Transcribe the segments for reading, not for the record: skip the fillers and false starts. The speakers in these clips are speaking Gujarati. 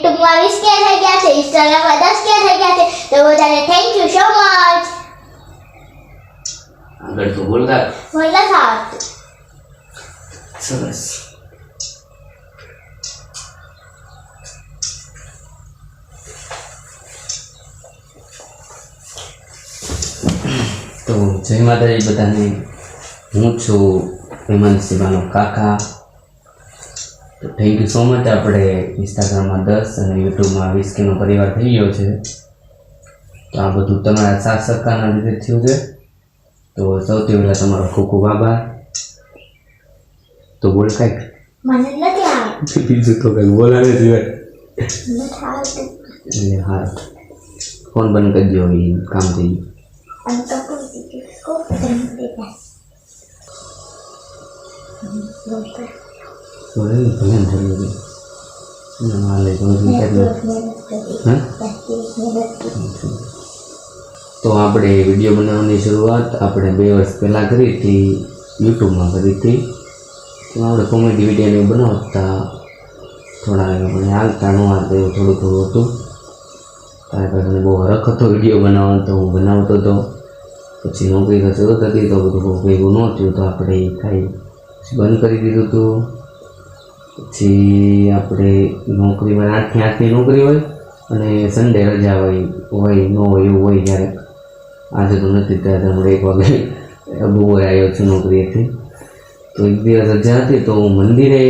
YouTube માં 20k થઈ ગયા છે, Instagram માં 10k થઈ ગયા છે. તો બધાને થેન્ક યુ સો મચ. આગળ તો બોલતા થાવ સરસ. તો જય માતાજી બધાને. હું છું હેમંત સિંહાનો કાકા. તો થેન્ક યુ સો મચ. આપણે ઇન્સ્ટાગ્રામમાં 10 અને યુટ્યુબમાં 20k નો પરિવાર થઈ ગયો છે. તો આ બધું તમારા સાથ સહકારના લીધે થયું છે. તો સૌથી પહેલાં તમારો ખૂબ ખૂબ આભાર. તો બોલ કાંઈક. મને નથી આવડતું. બીજું તો કંઈક બોલાવે જોઈએ. નથી આવડતું. હા, ફોન બંધ કરી દો, એ કામ થઈ ગયું. અને તો કોઈ દેખાય તો એ ભલે થઈ ગયું. હાલે તો તો આપણે વિડીયો બનાવવાની શરૂઆત આપણે 2 વર્ષ પહેલાં કરી હતી, યુટ્યુબમાં કરી હતી. તો આપણે કોમેડી વિડીયોને બનાવતા થોડા આપણે હાલતા ન હાલતા એવું થોડું થોડું હતું. ત્યારે મને બહુ હરખ હતો વિડીયો બનાવવાનો, તો હું બનાવતો હતો. પછી નોકરી શરૂ થતી તો બધું બહુ ભેગું ન થયું, તો આપણે કાંઈ બંધ કરી દીધું હતું. પછી આપણે નોકરીમાં 8 થી 8ની નોકરી હોય અને સન્ડે રજા હોય ન હોય એવું હોય. જ્યારે આજે તો નથી, ત્યારે હમણાં 1 વાગે બપોરે આવ્યો છું નોકરીએથી. તો એક દિવસ રજા હતી તો હું મંદિરે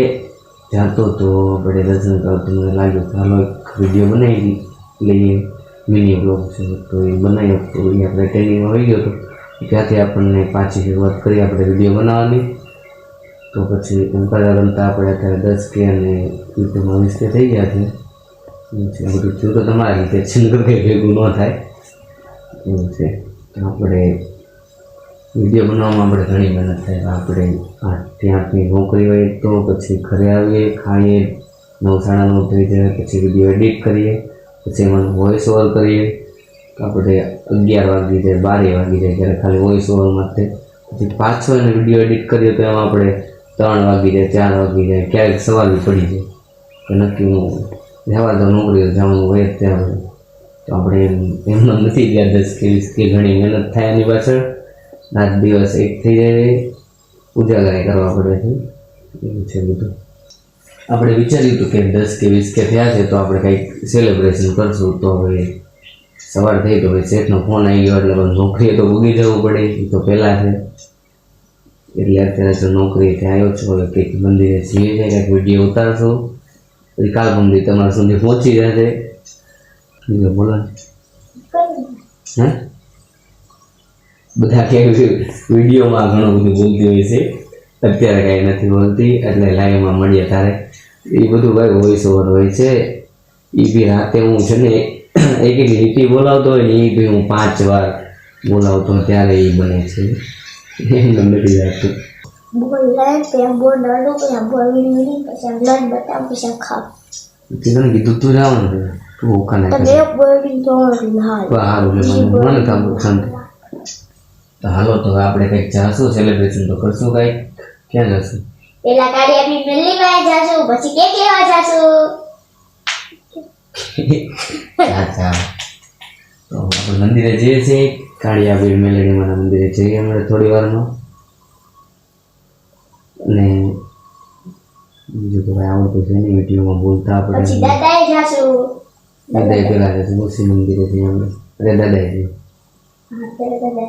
જતો તો આપણે દર્શન કરતો મને લાગ્યું કે હાલો એક વિડીયો બનાવી લઈએ, મિની બ્લોગ છે. તો એ બનાવ્યો તો એ આપણે ટ્રેનિંગમાં આવી ગયો હતો. ત્યાંથી આપણને પાછી શરૂઆત કરી આપણે વિડીયો બનાવવાની. તો પછી એમ કરતાં રમતા આપણે અત્યારે 10k અને યુટ્યુબમાં 20k થઈ ગયા છે. બધું થયું તો તમારા રીતે છે, કંઈ ભેગું ન થાય એવું છે. આપણે વિડીયો બનાવવામાં આપણે ઘણી મહેનત થાય. આપણે 8 થી 8ની નોકરી હોય તો પછી ઘરે આવીએ, ખાઈએ, 9 સાડા 9 થઈ જાય. પછી વિડીયો એડિટ કરીએ, પછી એમાં વોઇસ ઓવર કરીએ તો આપણે 11 વાગી જાય, 12 વાગી જાય ત્યારે ખાલી વોઇસ ઓવર માટે. પછી પાછો એને વિડીયો એડિટ કરીએ તો એમાં આપણે 3 વાગી જાય, 4 વાગી જાય, ક્યારેક સવાર પડી જાય. તો નક્કી જવા તો નોકરીએ જવાનું હોય જ ત્યાં. તો આપણે એમનો નથી ગયા 10k 20k ઘણી મહેનત થાય એની પાછળ. રાત દિવસ એક થઈ જાય, ઉજાગરા કરવા પડે છે. એવું છે બધું. આપણે વિચાર્યું હતું કે 10k 20k થયા છે તો આપણે કંઈક સેલિબ્રેશન કરશું. તો હવે સવાર થઈ તો ભાઈ શેઠનો ફોન આવી ગયો એટલે નોકરીએ તો ઉગી જવું પડે, એ તો પહેલાં છે. એટલે અત્યારે તો નોકરીએથી આવ્યો છું. હવે કંઈક મંદિરે જઈએ છે, કંઈક વિડીયો ઉતારશું. પછી કાલ મંદિર તમારા સુધી પહોંચી જશે. બીજું બોલો હે. બધા ક્યાંક વિડીયોમાં ઘણું બધું બોલતી હોય છે, અત્યારે કાંઈ નથી બોલતી. એટલે લાઈવમાં મળીએ તારે એ બધું ભાઈ વોઇસ ઓવર હોય છે. એ બી રાતે હું છે ને એક લીટી બોલાવતો હોય ને, એ બી હું 5 વાર બોલાવતો ત્યારે એ બને છે. એમ નથી લાગતું. બોલ લાઈન पे બોલ डालो पे બોલ વીડી પછી બ્લડ બતાવ પછી ખાવ. તને કીધું તું જવાનું છે, તું ઓકાને તો બે બોડી તો હાલ સારું છે. મને કામ શાંતિ. તો હાલો તો આપણે કંઈક જાશું, સેલિબ્રેશન તો કરશું. કંઈક ક્યાં જશું? પેલા ગાડી આપી મેલી માં જાશું, પછી કેક લેવા જાશું. અચ્છા, તો આપણે મંદિરે જઈએ છીએ, કાળિયાબીર મેલડીમાના મંદિરે જઈએ હમણાં થોડી વારમાં. અને બીજું તો ભાઈ આવડતું છે નહીં વિડીયોમાં બોલતા. આપણે પછી દાદાએ જાશું. દાદાએ પેલા જશે મુસી મંદિરે જઈએ આપણે. અરે દાદાએ જઈએ. હા ત્યારે દાદા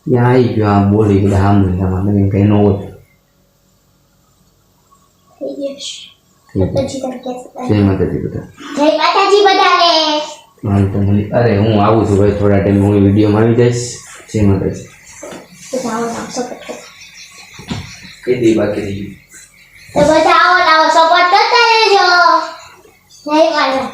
ત્યાં આવી ગયો આ બોલી બધા સાંભળીમાં નવીન કંઈ ન હોય. થઈ જશે. જય માતાજી બધા. જય માતાજી બધાને. હાલ તો મળી. અરે હું આવું છું ભાઈ, થોડા ટાઈમ હું વિડીયોમાં આવી જઈશ. જય માતાજી. કેટલી બાકી રહી ગયું? તો બધા આવો સપોર્ટ કરતા રહેજો. જય માતા.